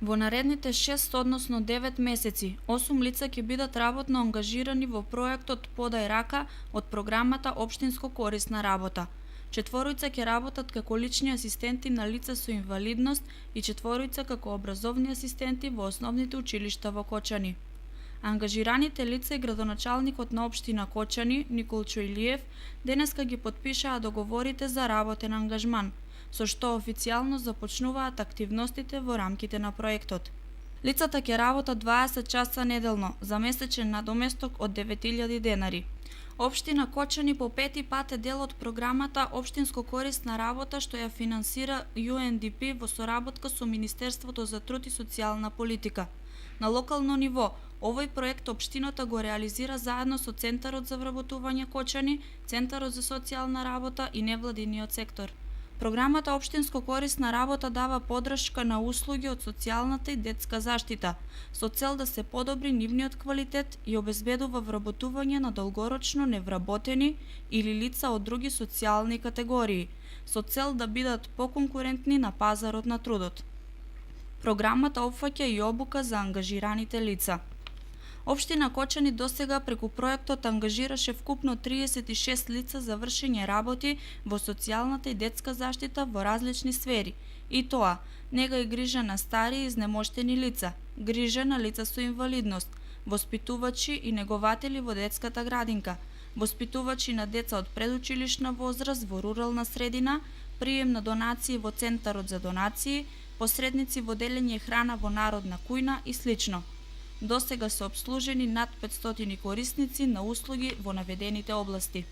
Во наредните 6, односно 9 месеци, 8 лица ќе бидат работно ангажирани во проектот Подај рака од програмата Општинско корисна работа. 4 ќе работат како лични асистенти на лица со инвалидност и 4 како образовни асистенти во основните училишта во Кочани. Ангажираните лица и градоначалникот на општина Кочани, Николчо Илиев, денеска ги потпишаа договорите за работен ангажман, со што официјално започнуваат активностите во рамките на проектот. Лицата ќе работат 20 часа неделно за месечен надоместок од 9000 денари. Општина Кочани по пети пат е дел од програмата Општинско корисна работа што ја финансира UNDP во соработка со Министерството за труд и социјална политика. На локално ниво, овој проект општината го реализира заедно со Центарот за вработување Кочани, Центарот за социјална работа и невладиниот сектор. Програмата Општинско корисна работа дава поддршка на услуги од социјалната и детска заштита, со цел да се подобри нивниот квалитет и обезбедува вработување на долгорочно невработени или лица од други социјални категории, со цел да бидат поконкурентни на пазарот на трудот. Програмата опфаќа и обука за ангажираните лица. Општина Кочани досега преку проектот ангажираше вкупно 36 лица за вршење работи во социјалната и детска заштита во различни сфери, и тоа нега и грижа на стари и изнемоштени лица, грижа на лица со инвалидност, воспитувачи и негователи во детската градинка, воспитувачи на деца од предучилишна возраст во рурална средина, прием на донации во Центарот за донации, посредници во делење храна во народна кујна и слично. Досега се обслужени над 500 корисници на услуги во наведените области.